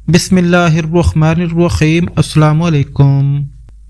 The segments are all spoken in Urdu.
بسم اللہ الرحمن الرحیم۔ السلام علیکم۔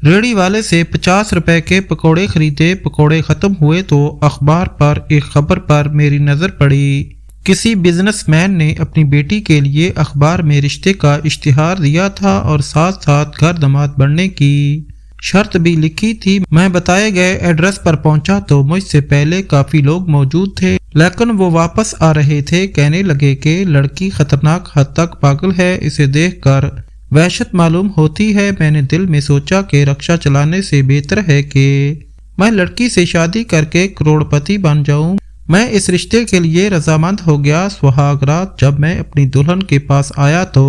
ریڑھی والے سے 50 روپے کے پکوڑے خریدے، پکوڑے ختم ہوئے تو اخبار پر ایک خبر پر میری نظر پڑی۔ کسی بزنس مین نے اپنی بیٹی کے لیے اخبار میں رشتے کا اشتہار دیا تھا اور ساتھ ساتھ گھر داماد بننے کی شرط بھی لکھی تھی۔ میں بتائے گئے ایڈریس پر پہنچا تو مجھ سے پہلے کافی لوگ موجود تھے، لیکن وہ واپس آ رہے تھے۔ کہنے لگے کہ لڑکی خطرناک حد تک پاگل ہے، اسے دیکھ کر وحشت معلوم ہوتی ہے۔ میں نے دل میں سوچا کہ رکشا چلانے سے بہتر ہے کہ میں لڑکی سے شادی کر کے کروڑ پتی بن جاؤں۔ میں اس رشتے کے لیے رضامند ہو گیا۔ سہاگ رات جب میں اپنی دلہن کے پاس آیا تو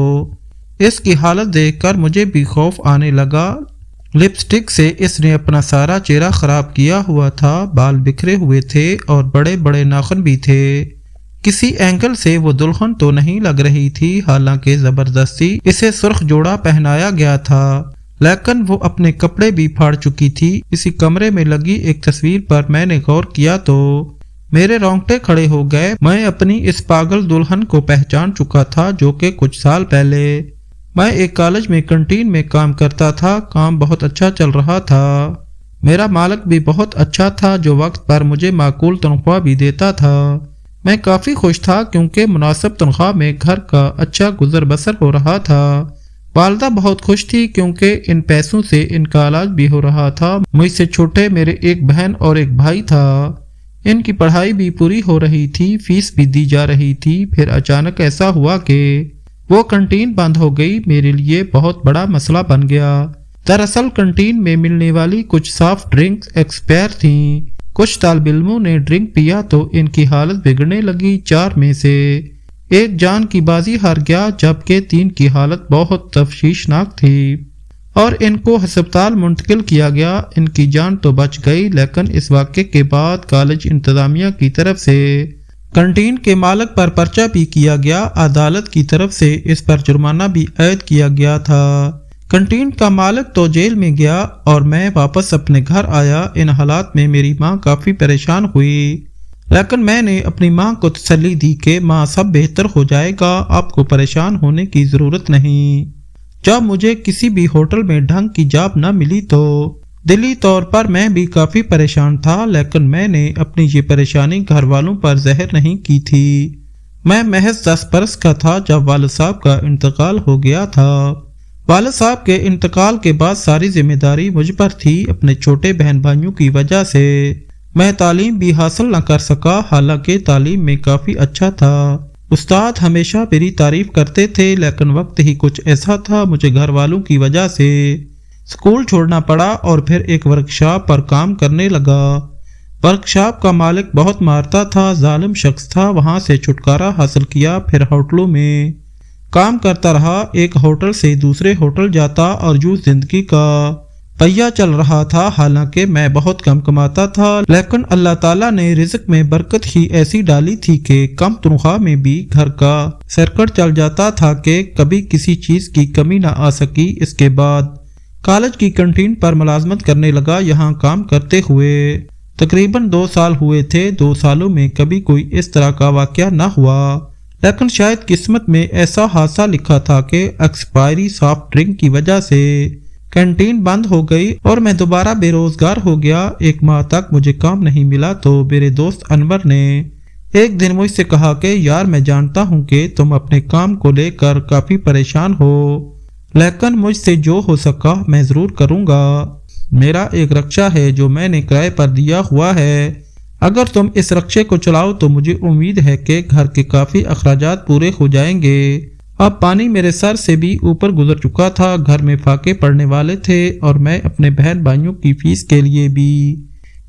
اس کی حالت دیکھ کر مجھے بھی خوف آنے لگا۔ لپسٹک سے اس نے اپنا سارا چہرہ خراب کیا ہوا تھا، بال بکھرے ہوئے تھے اور بڑے بڑے ناخن بھی تھے۔ کسی اینگل سے وہ دلہن تو نہیں لگ رہی تھی، حالانکہ زبردستی اسے سرخ جوڑا پہنایا گیا تھا، لیکن وہ اپنے کپڑے بھی پھاڑ چکی تھی۔ اسی کمرے میں لگی ایک تصویر پر میں نے غور کیا تو میرے رونگٹے کھڑے ہو گئے۔ میں اپنی اس پاگل دلہن کو پہچان چکا تھا، جو کہ کچھ سال پہلے میں ایک کالج میں کنٹین میں کام کرتا تھا۔ کام بہت اچھا چل رہا تھا، میرا مالک بھی بہت اچھا تھا جو وقت پر مجھے معقول تنخواہ بھی دیتا تھا۔ میں کافی خوش تھا کیونکہ مناسب تنخواہ میں گھر کا اچھا گزر بسر ہو رہا تھا۔ والدہ بہت خوش تھی کیونکہ ان پیسوں سے ان کا علاج بھی ہو رہا تھا۔ مجھ سے چھوٹے میرے ایک بہن اور ایک بھائی تھا، ان کی پڑھائی بھی پوری ہو رہی تھی، فیس بھی دی جا رہی تھی۔ پھر اچانک ایسا ہوا کہ وہ کنٹین بند ہو گئی، میرے لیے بہت بڑا مسئلہ بن گیا۔ دراصل کنٹین میں ملنے والی کچھ سافٹ ڈرنکس ایکسپائر تھیں۔ کچھ طالب علموں نے ڈرنک پیا تو ان کی حالت بگڑنے لگی۔ 4 میں سے ایک جان کی بازی ہار گیا، جبکہ 3 کی حالت بہت تشویشناک تھی اور ان کو ہسپتال منتقل کیا گیا۔ ان کی جان تو بچ گئی، لیکن اس واقعے کے بعد کالج انتظامیہ کی طرف سے کنٹین کے مالک پر پرچہ بھی کیا گیا۔ عدالت کی طرف سے اس پر جرمانہ بھی عائد کیا گیا تھا۔ کنٹین کا مالک تو جیل میں گیا اور میں واپس اپنے گھر آیا۔ ان حالات میں میری ماں کافی پریشان ہوئی، لیکن میں نے اپنی ماں کو تسلی دی کہ ماں سب بہتر ہو جائے گا، آپ کو پریشان ہونے کی ضرورت نہیں۔ جب مجھے کسی بھی ہوٹل میں ڈھنگ کی جاب نہ ملی تو دلی طور پر میں بھی کافی پریشان تھا، لیکن میں نے اپنی یہ پریشانی گھر والوں پر ظاہر نہیں کی تھی۔ میں محض 10 برس کا تھا جب والد صاحب کا انتقال ہو گیا تھا۔ والد صاحب کے انتقال کے بعد ساری ذمہ داری مجھ پر تھی۔ اپنے چھوٹے بہن بھائیوں کی وجہ سے میں تعلیم بھی حاصل نہ کر سکا، حالانکہ تعلیم میں کافی اچھا تھا۔ استاد ہمیشہ میری تعریف کرتے تھے، لیکن وقت ہی کچھ ایسا تھا، مجھے گھر والوں کی وجہ سے اسکول چھوڑنا پڑا اور پھر ایک ورکشاپ پر کام کرنے لگا۔ ورکشاپ کا مالک بہت مارتا تھا، ظالم شخص تھا۔ وہاں سے چھٹکارا حاصل کیا، پھر ہوٹلوں میں کام کرتا رہا، ایک ہوٹل سے دوسرے ہوٹل جاتا اور یوں زندگی کا پہیہ چل رہا تھا۔ حالانکہ میں بہت کم کماتا تھا، لیکن اللہ تعالیٰ نے رزق میں برکت ہی ایسی ڈالی تھی کہ کم تنخواہ میں بھی گھر کا سرکٹ چل جاتا تھا کہ کبھی کسی چیز کی کمی نہ آ سکی۔ اس کے بعد کالج کی کنٹین پر ملازمت کرنے لگا۔ یہاں کام کرتے ہوئے تقریباً 2 سال ہوئے تھے۔ 2 سالوں میں کبھی کوئی اس طرح کا واقعہ نہ ہوا، لیکن شاید قسمت میں ایسا حادثہ لکھا تھا کہ ایکسپائری سافٹ ڈرنک کی وجہ سے کنٹین بند ہو گئی اور میں دوبارہ بے روزگار ہو گیا۔ 1 ماہ تک مجھے کام نہیں ملا تو میرے دوست انور نے ایک دن مجھ سے کہا کہ یار، میں جانتا ہوں کہ تم اپنے کام کو لے کر کافی پریشان ہو، لیکن مجھ سے جو ہو سکا میں ضرور کروں گا۔ میرا ایک رکشا ہے جو میں نے کرائے پر دیا ہوا ہے، اگر تم اس رکشے کو چلاؤ تو مجھے امید ہے کہ گھر کے کافی اخراجات پورے ہو جائیں گے۔ اب پانی میرے سر سے بھی اوپر گزر چکا تھا، گھر میں فاقے پڑنے والے تھے اور میں اپنے بہن بھائیوں کی فیس کے لیے بھی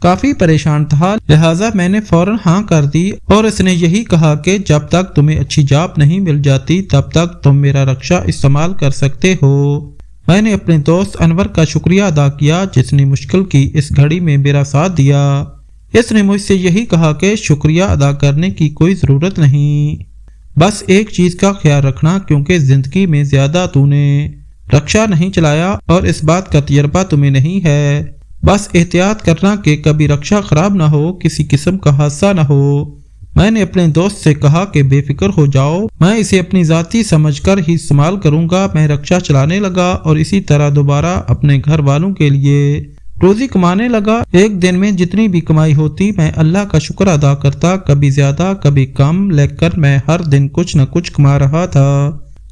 کافی پریشان تھا، لہٰذا میں نے فوراً ہاں کر دی اور اس نے یہی کہا کہ جب تک تمہیں اچھی جاب نہیں مل جاتی تب تک تم میرا رکشا استعمال کر سکتے ہو۔ میں نے اپنے دوست انور کا شکریہ ادا کیا جس نے مشکل کی اس گھڑی میں میرا ساتھ دیا۔ اس نے مجھ سے یہی کہا کہ شکریہ ادا کرنے کی کوئی ضرورت نہیں، بس ایک چیز کا خیال رکھنا، کیونکہ زندگی میں زیادہ تو نے رکشا نہیں چلایا اور اس بات کا تجربہ تمہیں نہیں ہے۔ بس احتیاط کرنا کہ کبھی رکشا خراب نہ ہو، کسی قسم کا حادثہ نہ ہو۔ میں نے اپنے دوست سے کہا کہ بے فکر ہو جاؤ، میں اسے اپنی ذاتی سمجھ کر ہی استعمال کروں گا۔ میں رکشہ چلانے لگا اور اسی طرح دوبارہ اپنے گھر والوں کے لیے روزی کمانے لگا۔ ایک دن میں جتنی بھی کمائی ہوتی میں اللہ کا شکر ادا کرتا، کبھی زیادہ کبھی کم، لیکن میں ہر دن کچھ نہ کچھ کما رہا تھا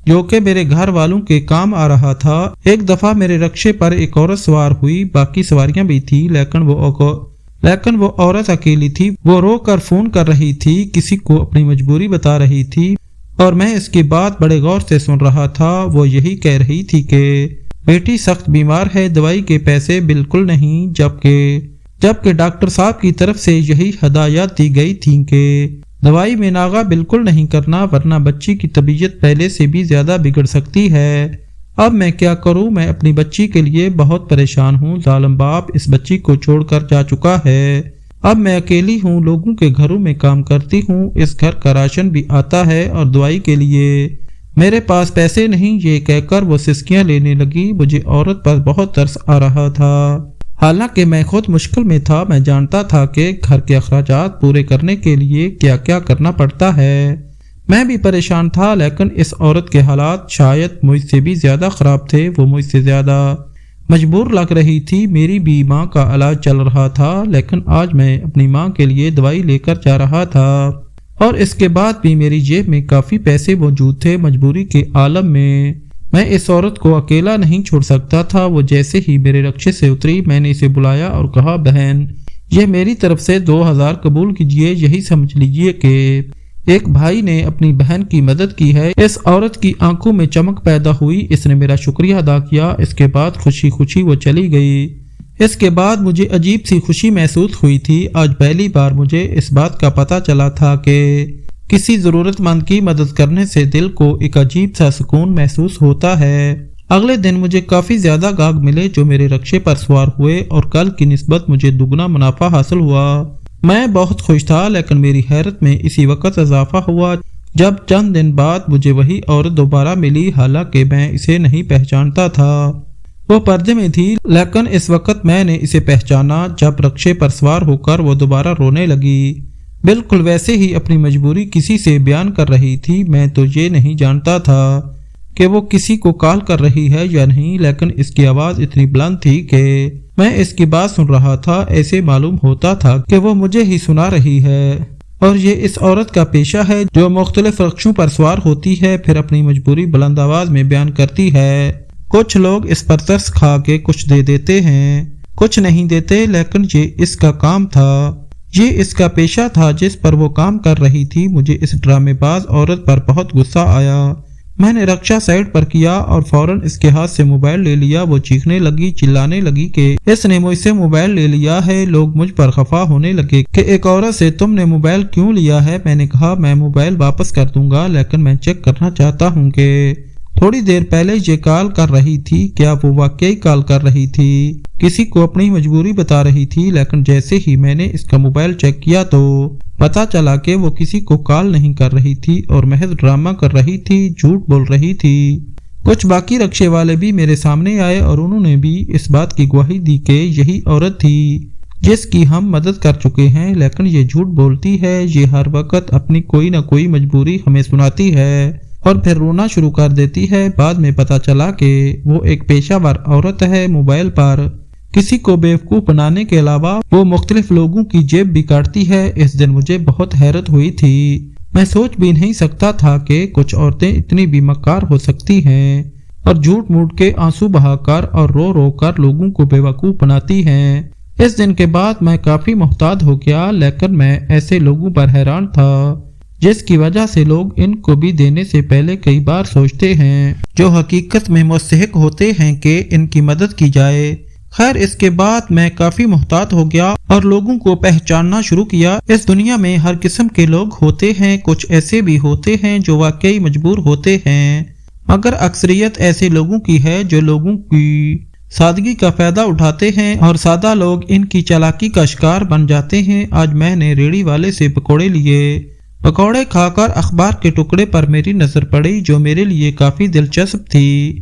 جو کہ میرے گھر والوں کے کام آ رہا تھا۔ ایک دفعہ میرے رکشے پر ایک عورت سوار ہوئی، باقی سواریاں بھی تھی، لیکن وہ عورت اکیلی تھی۔ وہ رو کر فون کر رہی تھی، کسی کو اپنی مجبوری بتا رہی تھی اور میں اس کی بات بڑے غور سے سن رہا تھا۔ وہ یہی کہہ رہی تھی کہ بیٹی سخت بیمار ہے، دوائی کے پیسے بالکل نہیں، جبکہ ڈاکٹر صاحب کی طرف سے یہی ہدایات دی گئی تھیں کہ دوائی میں ناغہ بالکل نہیں کرنا ورنہ بچی کی طبیعت پہلے سے بھی زیادہ بگڑ سکتی ہے۔ اب میں کیا کروں؟ میں اپنی بچی کے لیے بہت پریشان ہوں۔ ظالم باپ اس بچی کو چھوڑ کر جا چکا ہے۔ اب میں اکیلی ہوں، لوگوں کے گھروں میں کام کرتی ہوں، اس گھر کا راشن بھی آتا ہے اور دوائی کے لیے میرے پاس پیسے نہیں۔ یہ کہہ کر وہ سسکیاں لینے لگی۔ مجھے عورت پر بہت ترس آ رہا تھا، حالانکہ میں خود مشکل میں تھا۔ میں جانتا تھا کہ گھر کے اخراجات پورے کرنے کے لیے کیا کیا کرنا پڑتا ہے۔ میں بھی پریشان تھا، لیکن اس عورت کے حالات شاید مجھ سے بھی زیادہ خراب تھے۔ وہ مجھ سے زیادہ مجبور لگ رہی تھی۔ میری بھی ماں کا علاج چل رہا تھا، لیکن آج میں اپنی ماں کے لیے دوائی لے کر جا رہا تھا اور اس کے بعد بھی میری جیب میں کافی پیسے موجود تھے۔ مجبوری کے عالم میں اس عورت کو اکیلا نہیں چھوڑ سکتا تھا۔ وہ جیسے ہی میرے رکشے سے اتری، میں نے اسے بلایا اور کہا، بہن، یہ میری طرف سے 2000 قبول کیجئے۔ یہی سمجھ لیجئے کہ ایک بھائی نے اپنی بہن کی مدد کی ہے۔ اس عورت کی آنکھوں میں چمک پیدا ہوئی، اس نے میرا شکریہ ادا کیا۔ اس کے بعد خوشی خوشی وہ چلی گئی۔ اس کے بعد مجھے عجیب سی خوشی محسوس ہوئی تھی۔ آج پہلی بار مجھے اس بات کا پتہ چلا تھا کہ کسی ضرورت مند کی مدد کرنے سے دل کو ایک عجیب سا سکون محسوس ہوتا ہے۔ اگلے دن مجھے کافی زیادہ گاہک ملے جو میرے رکشے پر سوار ہوئے اور کل کی نسبت مجھے دگنا منافع حاصل ہوا۔ میں بہت خوش تھا، لیکن میری حیرت میں اسی وقت اضافہ ہوا جب چند دن بعد مجھے وہی عورت دوبارہ ملی، حالانکہ میں اسے نہیں پہچانتا تھا۔ وہ پردے میں تھی، لیکن اس وقت میں نے اسے پہچانا جب رکشے پر سوار ہو کر وہ دوبارہ رونے لگی، بالکل ویسے ہی اپنی مجبوری کسی سے بیان کر رہی تھی۔ میں تو یہ نہیں جانتا تھا کہ وہ کسی کو کال کر رہی ہے یا نہیں، لیکن اس کی آواز اتنی بلند تھی کہ میں اس کی بات سن رہا تھا۔ ایسے معلوم ہوتا تھا کہ وہ مجھے ہی سنا رہی ہے، اور یہ اس عورت کا پیشہ ہے جو مختلف رکشوں پر سوار ہوتی ہے، پھر اپنی مجبوری بلند آواز میں بیان کرتی ہے۔ کچھ لوگ اس پر ترس کھا کے کچھ دے دیتے ہیں، کچھ نہیں دیتے، لیکن یہ اس کا کام تھا، یہ اس کا پیشہ تھا جس پر وہ کام کر رہی تھی۔ مجھے اس ڈرامے باز عورت پر بہت غصہ آیا۔ میں نے رکشہ سائڈ پر کیا اور فوراً اس کے ہاتھ سے موبائل لے لیا۔ وہ چیخنے لگی، چلانے لگی کہ اس نے مجھ سے موبائل لے لیا ہے۔ لوگ مجھ پر خفا ہونے لگے کہ ایک عورت سے تم نے موبائل کیوں لیا ہے؟ میں نے کہا، میں موبائل واپس کر دوں گا، لیکن میں چیک کرنا چاہتا ہوں کہ تھوڑی دیر پہلے یہ کال کر رہی تھی کیا وہ واقعی کال کر رہی تھی، کسی کو اپنی مجبوری بتا رہی تھی۔ لیکن جیسے ہی میں نے اس کا موبائل چیک کیا تو پتا چلا کہ وہ کسی کو کال نہیں کر رہی تھی اور محض ڈرامہ کر رہی تھی، جھوٹ بول رہی تھی۔ کچھ باقی رکشے والے بھی میرے سامنے آئے اور انہوں نے بھی اس بات کی گواہی دی کہ یہی عورت تھی جس کی ہم مدد کر چکے ہیں، لیکن یہ جھوٹ بولتی ہے، یہ ہر وقت اپنی کوئی نہ کوئی مجبوری ہمیں سناتی ہے اور پھر رونا شروع کر دیتی ہے۔ بعد میں پتا چلا کہ وہ ایک پیشہ ور عورت ہے۔ موبائل پر کسی کو بیوقوف بنانے کے علاوہ وہ مختلف لوگوں کی جیب بھی کاٹتی ہے۔ اس دن مجھے بہت حیرت ہوئی تھی۔ میں سوچ بھی نہیں سکتا تھا کہ کچھ عورتیں اتنی بھی مکار ہو سکتی ہیں اور جھوٹ موٹ کے آنسو بہا کر اور رو رو کر لوگوں کو بیوقوف بناتی ہیں۔ اس دن کے بعد میں کافی محتاط ہو گیا، لیکن میں ایسے لوگوں پر حیران تھا جس کی وجہ سے لوگ ان کو بھی دینے سے پہلے کئی بار سوچتے ہیں، جو حقیقت میں مستحق ہوتے ہیں کہ ان کی مدد کی جائے۔ خیر، اس کے بعد میں کافی محتاط ہو گیا اور لوگوں کو پہچاننا شروع کیا۔ اس دنیا میں ہر قسم کے لوگ ہوتے ہیں، کچھ ایسے بھی ہوتے ہیں جو واقعی مجبور ہوتے ہیں، مگر اکثریت ایسے لوگوں کی ہے جو لوگوں کی سادگی کا فائدہ اٹھاتے ہیں اور سادہ لوگ ان کی چالاکی کا شکار بن جاتے ہیں۔ آج میں نے ریڑھی والے سے پکوڑے لیے۔ پکوڑے کھا کر اخبار کے ٹکڑے پر میری نظر پڑی جو میرے لیے کافی دلچسپ تھی۔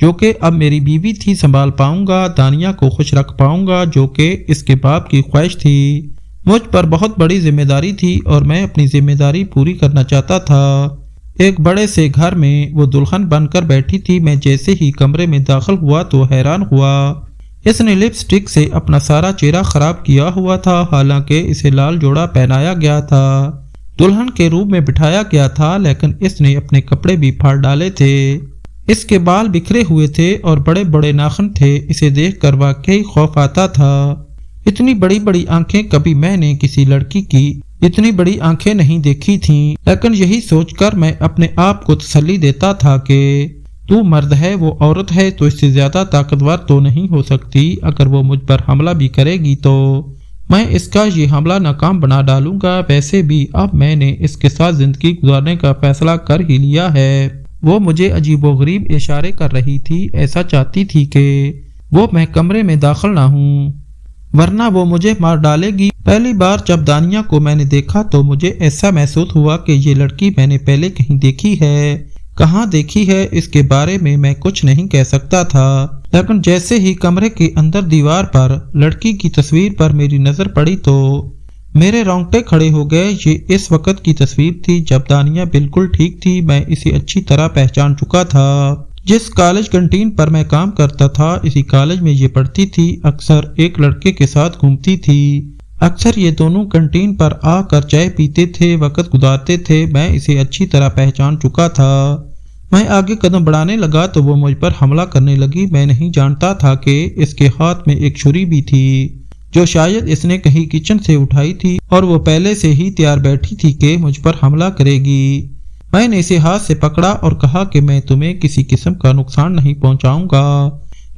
جو کہ اب میری بیوی تھی سنبھال پاؤں گا، دانیہ کو خوش رکھ پاؤں گا جو کہ اس کے باپ کی خواہش تھی۔ مجھ پر بہت بڑی ذمہ داری تھی اور میں اپنی ذمہ داری پوری کرنا چاہتا تھا۔ ایک بڑے سے گھر میں وہ دلہن بن کر بیٹھی تھی۔ میں جیسے ہی کمرے میں داخل ہوا تو حیران ہوا۔ اس نے لپسٹک سے اپنا سارا چہرہ خراب کیا ہوا تھا، حالانکہ اسے لال جوڑا پہنایا گیا تھا، دلہن کے روپ میں بٹھایا گیا تھا، لیکن اس نے اپنے کپڑے بھی پھاڑ ڈالے تھے۔ اس کے بال بکھرے ہوئے تھے اور بڑے بڑے ناخن تھے۔ اسے دیکھ کر واقعی خوف آتا تھا۔ اتنی بڑی بڑی آنکھیں کبھی میں نے کسی لڑکی کی اتنی بڑی آنکھیں نہیں دیکھی تھیں، لیکن یہی سوچ کر میں اپنے آپ کو تسلی دیتا تھا کہ تو مرد ہے، وہ عورت ہے تو اس سے زیادہ طاقتور تو نہیں ہو سکتی۔ اگر وہ مجھ پر حملہ بھی کرے گی تو میں اس کا یہ حملہ ناکام بنا ڈالوں گا۔ ویسے بھی اب میں نے اس کے ساتھ زندگی گزارنے کا فیصلہ کر ہی لیا ہے۔ وہ مجھے عجیب و غریب اشارے کر رہی تھی، ایسا چاہتی تھی کہ وہ میں کمرے میں داخل نہ ہوں، ورنہ وہ مجھے مار ڈالے گی۔ پہلی بار جب دانیہ کو میں نے دیکھا تو مجھے ایسا محسوس ہوا کہ یہ لڑکی میں نے پہلے کہیں دیکھی ہے۔ کہاں دیکھی ہے اس کے بارے میں کچھ نہیں کہہ سکتا تھا، لیکن جیسے ہی کمرے کے اندر دیوار پر لڑکی کی تصویر پر میری نظر پڑی تو میرے رونگٹے کھڑے ہو گئے۔ یہ اس وقت کی تصویر تھی جب دانیہ بالکل ٹھیک تھی۔ میں اسے اچھی طرح پہچان چکا تھا۔ جس کالج کنٹین پر میں کام کرتا تھا، اسی کالج میں یہ پڑھتی تھی۔ اکثر ایک لڑکے کے ساتھ گھومتی تھی۔ اکثر یہ دونوں کنٹین پر آ کر چائے پیتے تھے، وقت گزارتے تھے۔ میں اسے اچھی طرح پہچان چکا تھا۔ میں آگے قدم بڑھانے لگا تو وہ مجھ پر حملہ کرنے لگی۔ میں نہیں جانتا تھا کہ اس کے ہاتھ میں ایک چھری بھی تھی، جو شاید اس نے کہیں کچن سے اٹھائی تھی، اور وہ پہلے سے ہی تیار بیٹھی تھی کہ مجھ پر حملہ کرے گی۔ میں نے اسے ہاتھ سے پکڑا اور کہا کہ میں تمہیں کسی قسم کا نقصان نہیں پہنچاؤں گا،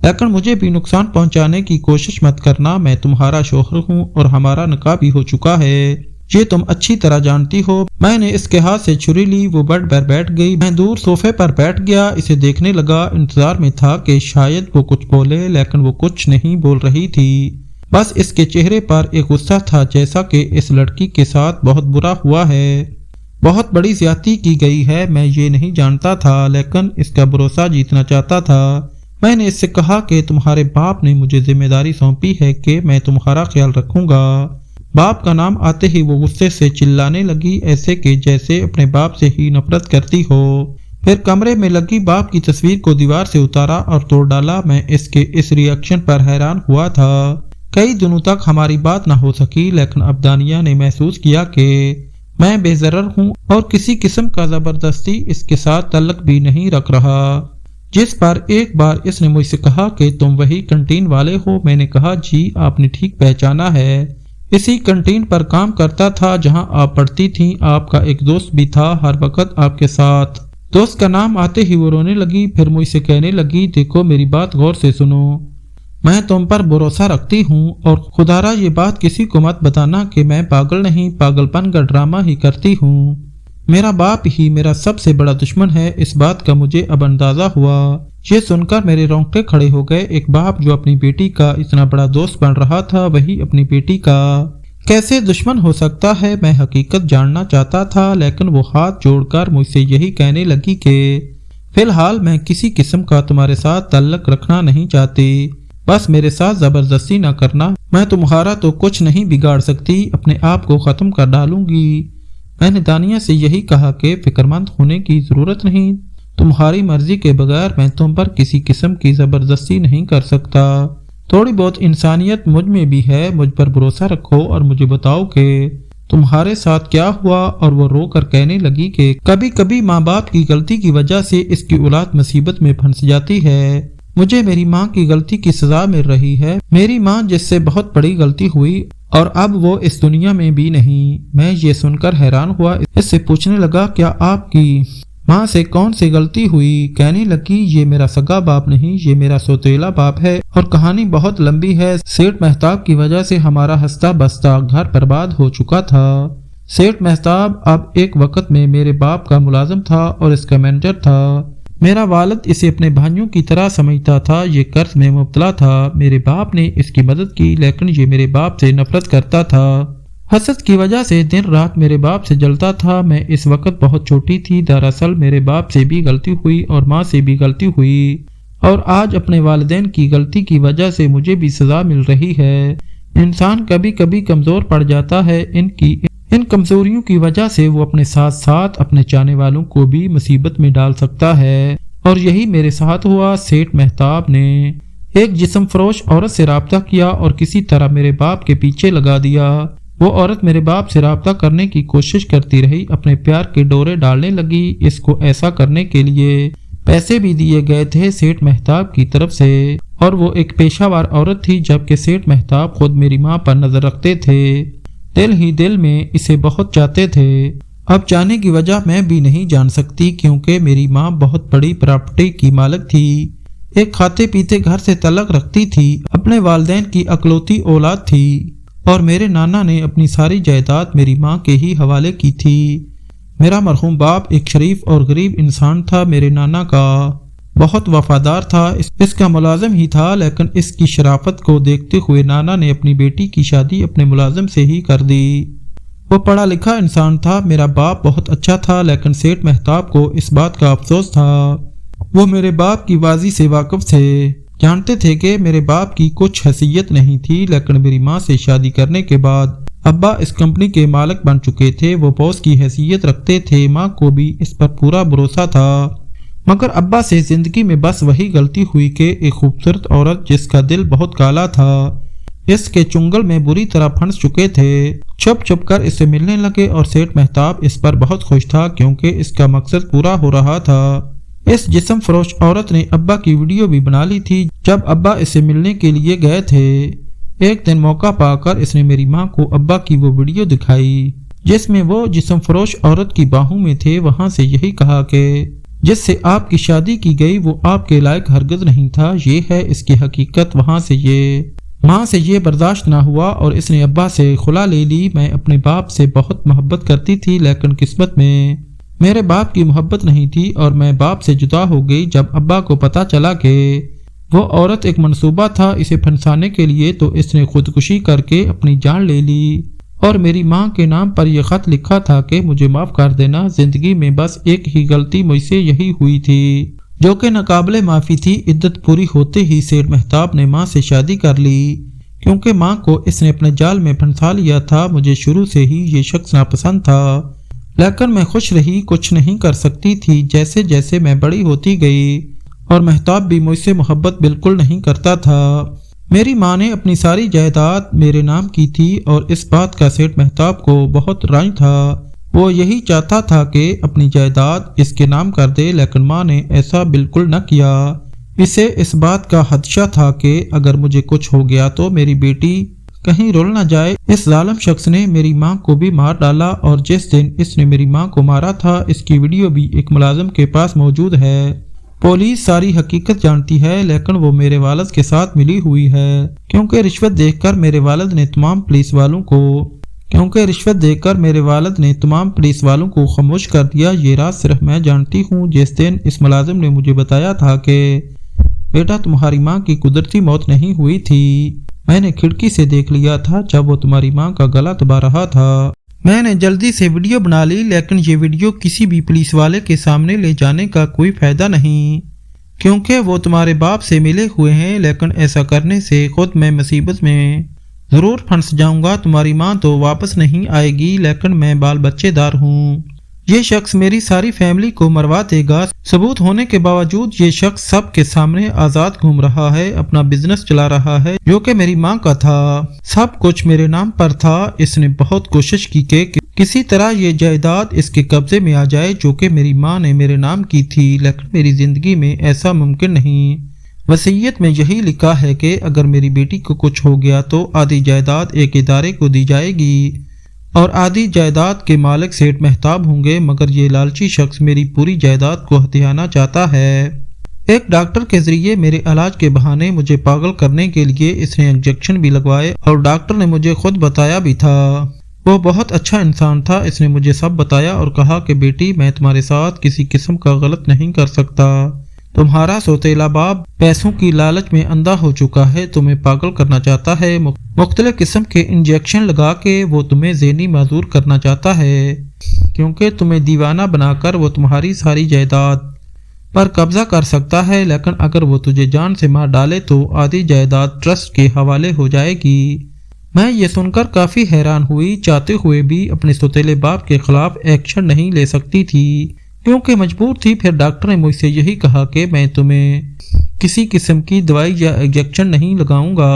لیکن مجھے بھی نقصان پہنچانے کی کوشش مت کرنا۔ میں تمہارا شوہر ہوں اور ہمارا نکاح بھی ہو چکا ہے، یہ تم اچھی طرح جانتی ہو۔ میں نے اس کے ہاتھ سے چھری لی، وہ بیڈ پر بیٹھ گئی۔ میں دور صوفے پر بیٹھ گیا، اسے دیکھنے لگا۔ انتظار میں تھا کہ شاید وہ کچھ بولے، لیکن وہ کچھ نہیں بول رہی تھی۔ بس اس کے چہرے پر ایک غصہ تھا، جیسا کہ اس لڑکی کے ساتھ بہت برا ہوا ہے، بہت بڑی زیادتی کی گئی ہے۔ میں یہ نہیں جانتا تھا، لیکن اس کا بھروسہ جیتنا چاہتا تھا۔ میں نے اس سے کہا کہ تمہارے باپ نے مجھے ذمہ داری سونپی ہے کہ میں تمہارا خیال رکھوں گا۔ باپ کا نام آتے ہی وہ غصے سے چلانے لگی، ایسے کہ جیسے اپنے باپ سے ہی نفرت کرتی ہو۔ پھر کمرے میں لگی باپ کی تصویر کو دیوار سے اتارا اور توڑ ڈالا۔ میں اس کے اس ری ایکشن پر حیران ہوا تھا۔ کئی دنوں تک ہماری بات نہ ہو سکی، لیکن اب دانیہ نے محسوس کیا کہ میں بے ضرر ہوں اور کسی قسم کا زبردستی اس کے ساتھ تعلق بھی نہیں رکھ رہا۔ جس پر ایک بار اس نے مجھ سے کہا کہ تم وہی کنٹین والے ہو۔ میں نے کہا جی، آپ نے ٹھیک پہچانا ہے، اسی کنٹین پر کام کرتا تھا جہاں آپ پڑھتی تھیں۔ آپ کا ایک دوست بھی تھا، ہر وقت آپ کے ساتھ۔ دوست کا نام آتے ہی وہ رونے لگی، پھر مجھ سے کہنے لگی دیکھو میری بات غور سے سنو، میں تم پر بھروسہ رکھتی ہوں اور خدارا یہ بات کسی کو مت بتانا کہ میں پاگل نہیں، پاگل پن کا ڈرامہ ہی کرتی ہوں۔ میرا باپ ہی میرا سب سے بڑا دشمن ہے، اس بات کا مجھے اب اندازہ ہوا۔ یہ سن کر میرے رونگٹے کھڑے ہو گئے۔ ایک باپ جو اپنی بیٹی کا اتنا بڑا دوست بن رہا تھا، وہی اپنی بیٹی کا کیسے دشمن ہو سکتا ہے؟ میں حقیقت جاننا چاہتا تھا، لیکن وہ ہاتھ جوڑ کر مجھ سے یہی کہنے لگی کہ فی الحال میں کسی قسم کا تمہارے ساتھ تعلق رکھنا نہیں چاہتی، بس میرے ساتھ زبردستی نہ کرنا، میں تمہارا تو کچھ نہیں بگاڑ سکتی، اپنے آپ کو ختم کر ڈالوں گی۔ میں نے دانیہ سے یہی کہا کہ فکر مند ہونے کی ضرورت نہیں، تمہاری مرضی کے بغیر میں تم پر کسی قسم کی زبردستی نہیں کر سکتا، تھوڑی بہت انسانیت مجھ میں بھی ہے، مجھ پر بھروسہ رکھو اور مجھے بتاؤ کہ تمہارے ساتھ کیا ہوا۔ اور وہ رو کر کہنے لگی کہ کبھی کبھی ماں باپ کی غلطی کی وجہ سے اس کی اولاد مصیبت میں پھنس جاتی ہے، مجھے میری ماں کی غلطی کی سزا مل رہی ہے، میری ماں جس سے بہت بڑی غلطی ہوئی اور اب وہ اس دنیا میں بھی نہیں۔ میں یہ سن کر حیران ہوا، اس سے پوچھنے لگا کیا آپ کی ماں سے کون سی غلطی ہوئی؟ کہنے لگی یہ میرا سگا باپ نہیں، یہ میرا سوتیلا باپ ہے، اور کہانی بہت لمبی ہے۔ سیٹھ مہتاب کی وجہ سے ہمارا ہستہ بستہ گھر برباد ہو چکا تھا۔ سیٹھ مہتاب اب ایک وقت میں میرے باپ کا ملازم تھا اور اس کا مینیجر تھا۔ میرا والد اسے اپنے بھائیوں کی طرح سمجھتا تھا، یہ قرض میں مبتلا تھا۔ میرے باپ نے اس کی مدد کی، لیکن یہ میرے باپ سے نفرت کرتا تھا، حسد کی وجہ سے دن رات میرے باپ سے جلتا تھا۔ میں اس وقت بہت چھوٹی تھی، دراصل میرے باپ سے بھی غلطی ہوئی اور ماں سے بھی غلطی ہوئی، اور آج اپنے والدین کی غلطی کی وجہ سے مجھے بھی سزا مل رہی ہے۔ انسان کبھی کبھی کمزور پڑ جاتا ہے، ان کمزوریوں کی وجہ سے وہ اپنے ساتھ ساتھ اپنے چاہنے والوں کو بھی مصیبت میں ڈال سکتا ہے، اور یہی میرے ساتھ ہوا۔ سیٹھ مہتاب نے ایک جسم فروش عورت سے رابطہ کیا اور کسی طرح میرے باپ کے پیچھے لگا دیا۔ وہ عورت میرے باپ سے رابطہ کرنے کی کوشش کرتی رہی، اپنے پیار کے ڈورے ڈالنے لگی۔ اس کو ایسا کرنے کے لیے پیسے بھی دیے گئے تھے سیٹھ مہتاب کی طرف سے، اور وہ ایک پیشہ ور عورت تھی، جبکہ سیٹھ مہتاب خود میری ماں پر نظر رکھتے تھے، دل ہی دل میں اسے بہت چاہتے تھے۔ اب چاہنے کی وجہ میں بھی نہیں جان سکتی، کیونکہ میری ماں بہت بڑی پراپرٹی کی مالک تھی، ایک کھاتے پیتے گھر سے تعلق رکھتی تھی، اپنے والدین کی اکلوتی اولاد تھی، اور میرے نانا نے اپنی ساری جائیداد میری ماں کے ہی حوالے کی تھی۔ میرا مرحوم باپ ایک شریف اور غریب انسان تھا، میرے نانا کا بہت وفادار تھا، اس کا ملازم ہی تھا، لیکن اس کی شرافت کو دیکھتے ہوئے نانا نے اپنی بیٹی کی شادی اپنے ملازم سے ہی کر دی۔ وہ پڑھا لکھا انسان تھا، میرا باپ بہت اچھا تھا، لیکن سیٹھ مہتاب کو اس بات کا افسوس تھا۔ وہ میرے باپ کی بازی سے واقف تھے، جانتے تھے کہ میرے باپ کی کچھ حیثیت نہیں تھی، لیکن میری ماں سے شادی کرنے کے بعد ابا اس کمپنی کے مالک بن چکے تھے، وہ باس کی حیثیت رکھتے تھے، ماں کو بھی اس پر پورا بھروسہ تھا۔ مگر ابا سے زندگی میں بس وہی غلطی ہوئی کہ ایک خوبصورت عورت جس کا دل بہت کالا تھا، اس کے چنگل میں بری طرح پھنس چکے تھے، چھپ چھپ کر اس سے ملنے لگے، اور سیٹھ مہتاب اس پر بہت خوش تھا کیونکہ اس کا مقصد پورا ہو رہا تھا۔ اس جسم فروش عورت نے ابا کی ویڈیو بھی بنا لی تھی جب ابا اس سے ملنے کے لیے گئے تھے۔ ایک دن موقع پا کر اس نے میری ماں کو ابا کی وہ ویڈیو دکھائی جس میں وہ جسم فروش عورت کی باہوں میں تھے، وہاں سے یہی کہا کہ جس سے آپ کی شادی کی گئی وہ آپ کے لائق ہرگز نہیں تھا، یہ ہے اس کی حقیقت۔ وہاں سے ماں سے یہ برداشت نہ ہوا اور اس نے ابا سے خلا لے لی۔ میں اپنے باپ سے بہت محبت کرتی تھی، لیکن قسمت میں میرے باپ کی محبت نہیں تھی اور میں باپ سے جدا ہو گئی۔ جب ابا کو پتا چلا کہ وہ عورت ایک منصوبہ تھا اسے پھنسانے کے لیے، تو اس نے خودکشی کر کے اپنی جان لے لی، اور میری ماں کے نام پر یہ خط لکھا تھا کہ مجھے معاف کر دینا، زندگی میں بس ایک ہی غلطی مجھ سے یہی ہوئی تھی جو کہ ناقابل معافی تھی۔ عدت پوری ہوتے ہی سیٹھ مہتاب نے ماں سے شادی کر لی، کیونکہ ماں کو اس نے اپنے جال میں پھنسا لیا تھا۔ مجھے شروع سے ہی یہ شخص ناپسند تھا، لیکن میں خوش رہی، کچھ نہیں کر سکتی تھی۔ جیسے جیسے میں بڑی ہوتی گئی اور مہتاب بھی مجھ سے محبت بالکل نہیں کرتا تھا۔ میری ماں نے اپنی ساری جائیداد میرے نام کی تھی اور اس بات کا سیٹھ مہتاب کو بہت رنج تھا۔ وہ یہی چاہتا تھا کہ اپنی جائیداد اس کے نام کر دے، لیکن ماں نے ایسا بالکل نہ کیا۔ اسے اس بات کا خدشہ تھا کہ اگر مجھے کچھ ہو گیا تو میری بیٹی کہیں رول نہ جائے۔ اس ظالم شخص نے میری ماں کو بھی مار ڈالا، اور جس دن اس نے میری ماں کو مارا تھا اس کی ویڈیو بھی ایک ملازم کے پاس موجود ہے۔ پولیس ساری حقیقت جانتی ہے، لیکن وہ میرے والد کے ساتھ ملی ہوئی ہے، کیونکہ رشوت دیکھ کر میرے والد نے تمام پولیس والوں کو خاموش کر دیا۔ یہ راز صرف میں جانتی ہوں۔ جس دن اس ملازم نے مجھے بتایا تھا کہ بیٹا تمہاری ماں کی قدرتی موت نہیں ہوئی تھی، میں نے کھڑکی سے دیکھ لیا تھا جب وہ تمہاری ماں کا گلا دبا رہا تھا۔ میں نے جلدی سے ویڈیو بنا لی، لیکن یہ ویڈیو کسی بھی پولیس والے کے سامنے لے جانے کا کوئی فائدہ نہیں، کیونکہ وہ تمہارے باپ سے ملے ہوئے ہیں، لیکن ایسا کرنے سے خود میں مصیبت میں ضرور پھنس جاؤں گا۔ تمہاری ماں تو واپس نہیں آئے گی، لیکن میں بال بچے دار ہوں، یہ شخص میری ساری فیملی کو مروا دے گا۔ ثبوت ہونے کے باوجود یہ شخص سب کے سامنے آزاد گھوم رہا ہے، اپنا بزنس چلا رہا ہے جو کہ میری ماں کا تھا، سب کچھ میرے نام پر تھا۔ اس نے بہت کوشش کی کہ کسی طرح یہ جائیداد اس کے قبضے میں آ جائے جو کہ میری ماں نے میرے نام کی تھی، لیکن میری زندگی میں ایسا ممکن نہیں۔ وصیت میں یہی لکھا ہے کہ اگر میری بیٹی کو کچھ ہو گیا تو آدھی جائیداد ایک ادارے کو دی جائے گی اور آدھی جائیداد کے مالک سیٹھ مہتاب ہوں گے، مگر یہ لالچی شخص میری پوری جائیداد کو ہتھیانا چاہتا ہے۔ ایک ڈاکٹر کے ذریعے میرے علاج کے بہانے مجھے پاگل کرنے کے لیے اس نے انجیکشن بھی لگوائے، اور ڈاکٹر نے مجھے خود بتایا بھی تھا، وہ بہت اچھا انسان تھا۔ اس نے مجھے سب بتایا اور کہا کہ بیٹی میں تمہارے ساتھ کسی قسم کا غلط نہیں کر سکتا، تمہارا سوتیلا باپ پیسوں کی لالچ میں اندھا ہو چکا ہے، تمہیں پاگل کرنا چاہتا ہے، مختلف قسم کے انجیکشن لگا کے وہ تمہیں ذہنی معذور کرنا چاہتا ہے، کیونکہ تمہیں دیوانہ بنا کر وہ تمہاری ساری جائیداد پر قبضہ کر سکتا ہے، لیکن اگر وہ تجھے جان سے مار ڈالے تو آدھی جائیداد ٹرسٹ کے حوالے ہو جائے گی۔ میں یہ سن کر کافی حیران ہوئی، چاہتے ہوئے بھی اپنے سوتیلے باپ کے خلاف ایکشن نہیں لے سکتی تھی کیونکہ مجبور تھی۔ پھر ڈاکٹر نے مجھ سے یہی کہا کہ میں تمہیں کسی قسم کی دوائی یا انجیکشن نہیں لگاؤں گا۔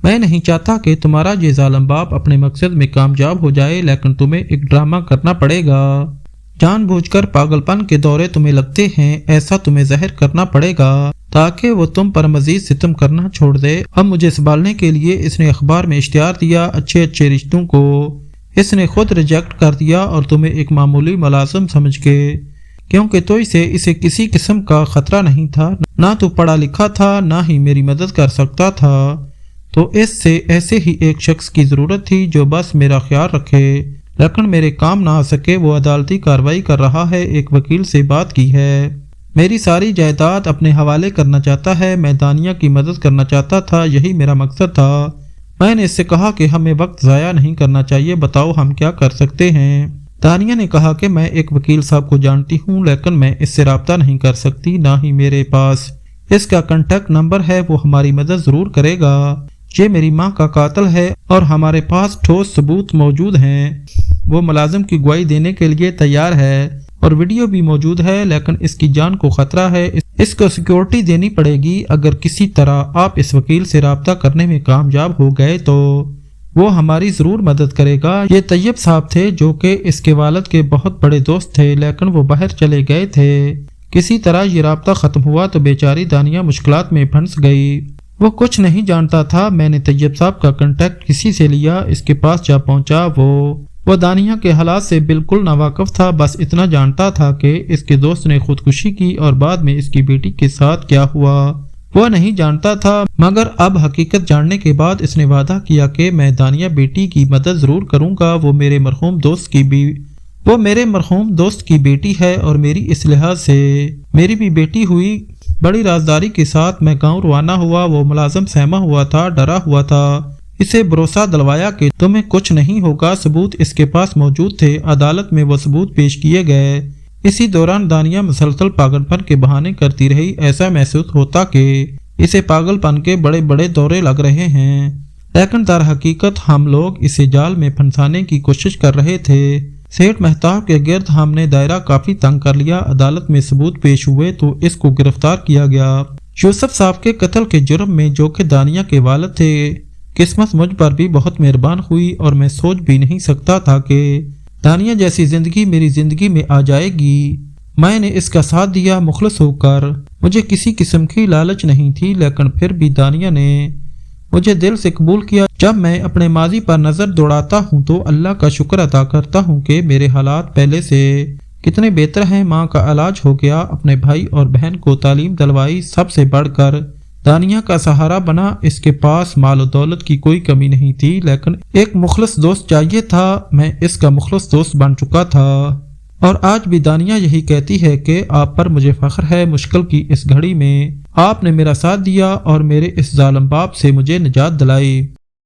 میں نہیں چاہتا کہ تمہارا یہ ظالم باپ اپنے مقصد میں کامیاب ہو جائے، لیکن تمہیں ایک ڈرامہ کرنا پڑے گا۔ جان بوجھ کر پاگل پن کے دورے تمہیں لگتے ہیں، ایسا تمہیں ظاہر کرنا پڑے گا تاکہ وہ تم پر مزید ستم کرنا چھوڑ دے۔ اب مجھے سنبھالنے کے لیے اس نے اخبار میں اشتہار دیا، اچھے اچھے رشتوں کو اس نے خود ریجیکٹ کر دیا اور تمہیں ایک معمولی ملازم سمجھ کے، کیونکہ تو اسے کسی قسم کا خطرہ نہیں تھا، نہ تو پڑھا لکھا تھا نہ ہی میری مدد کر سکتا تھا، تو اس سے ایسے ہی ایک شخص کی ضرورت تھی جو بس میرا خیال رکھے لیکن میرے کام نہ آ سکے۔ وہ عدالتی کارروائی کر رہا ہے، ایک وکیل سے بات کی ہے، میری ساری جائیداد اپنے حوالے کرنا چاہتا ہے۔ میں دانیہ کی مدد کرنا چاہتا تھا، یہی میرا مقصد تھا۔ میں نے اس سے کہا کہ ہمیں وقت ضائع نہیں کرنا چاہیے، بتاؤ ہم کیا کر سکتے ہیں۔ دانیہ نے کہا کہ میں ایک وکیل صاحب کو جانتی ہوں لیکن میں اس سے رابطہ نہیں کر سکتی، نہ ہی میرے پاس اس کا کنٹیکٹ نمبر ہے۔ وہ ہماری مدد ضرور کرے گا، یہ میری ماں کا قاتل ہے اور ہمارے پاس ٹھوس ثبوت موجود ہیں۔ وہ ملازم کی گواہی دینے کے لیے تیار ہے اور ویڈیو بھی موجود ہے، لیکن اس کی جان کو خطرہ ہے، اس کو سیکیورٹی دینی پڑے گی۔ اگر کسی طرح آپ اس وکیل سے رابطہ کرنے میں کامیاب ہو گئے تو وہ ہماری ضرور مدد کرے گا۔ یہ طیب صاحب تھے جو کہ اس کے والد کے بہت بڑے دوست تھے، لیکن وہ باہر چلے گئے تھے۔ کسی طرح یہ رابطہ ختم ہوا تو بیچاری دانیہ مشکلات میں پھنس گئی۔ وہ کچھ نہیں جانتا تھا۔ میں نے طیب صاحب کا کنٹیکٹ کسی سے لیا، اس کے پاس جا پہنچا۔ وہ دانیہ کے حالات سے بالکل ناواقف تھا، بس اتنا جانتا تھا کہ اس کے دوست نے خودکشی کی اور بعد میں اس کی بیٹی کے ساتھ کیا ہوا وہ نہیں جانتا تھا، مگر اب حقیقت جاننے کے بعد اس نے وعدہ کیا کہ میں دانیہ بیٹی کی مدد ضرور کروں گا۔ وہ میرے مرحوم دوست کی بیٹی ہے اور میری اس لحاظ سے میری بھی بیٹی ہوئی۔ بڑی رازداری کے ساتھ میں گاؤں روانہ ہوا۔ وہ ملازم سہما ہوا تھا، ڈرا ہوا تھا۔ اسے بھروسہ دلوایا کہ تمہیں کچھ نہیں ہوگا، ثبوت اس کے پاس موجود تھے۔ عدالت میں وہ ثبوت پیش کیے گئے۔ اسی دوران دانیہ مسلسل پاگل پن کے بہانے کرتی رہی۔ ایسا محسوس ہوتا کہ اسے پاگل پن کے بڑے بڑے دورے لگ رہے ہیں، لیکن در حقیقت ہم لوگ اسے جال میں پھنسانے کی کوشش کر رہے تھے۔ سیٹھ مہتاب کے گرد ہم نے دائرہ کافی تنگ کر لیا۔ عدالت میں ثبوت پیش ہوئے تو اس کو گرفتار کیا گیا۔ یوسف صاحب کے قتل کے جرم میں، جو کہ دانیہ کے والد تھے۔ قسمت مجھ پر بھی بہت مہربان ہوئی اور میں سوچ بھی نہیں سکتا تھا کہ دانیہ جیسی زندگی میری زندگی میں آ جائے گی۔ میں نے اس کا ساتھ دیا مخلص ہو کر۔ مجھے کسی قسم کی لالچ نہیں تھی، لیکن پھر بھی دانیہ نے مجھے دل سے قبول کیا۔ جب میں اپنے ماضی پر نظر دوڑاتا ہوں تو اللہ کا شکر ادا کرتا ہوں کہ میرے حالات پہلے سے کتنے بہتر ہیں۔ ماں کا علاج ہو گیا، اپنے بھائی اور بہن کو تعلیم دلوائی، سب سے بڑھ کر دانیہ کا سہارا بنا۔ اس کے پاس مال و دولت کی کوئی کمی نہیں تھی، لیکن ایک مخلص دوست چاہیے تھا۔ میں اس کا مخلص دوست بن چکا تھا اور آج بھی دانیہ یہی کہتی ہے کہ آپ پر مجھے فخر ہے۔ مشکل کی اس گھڑی میں آپ نے میرا ساتھ دیا اور میرے اس ظالم باپ سے مجھے نجات دلائی۔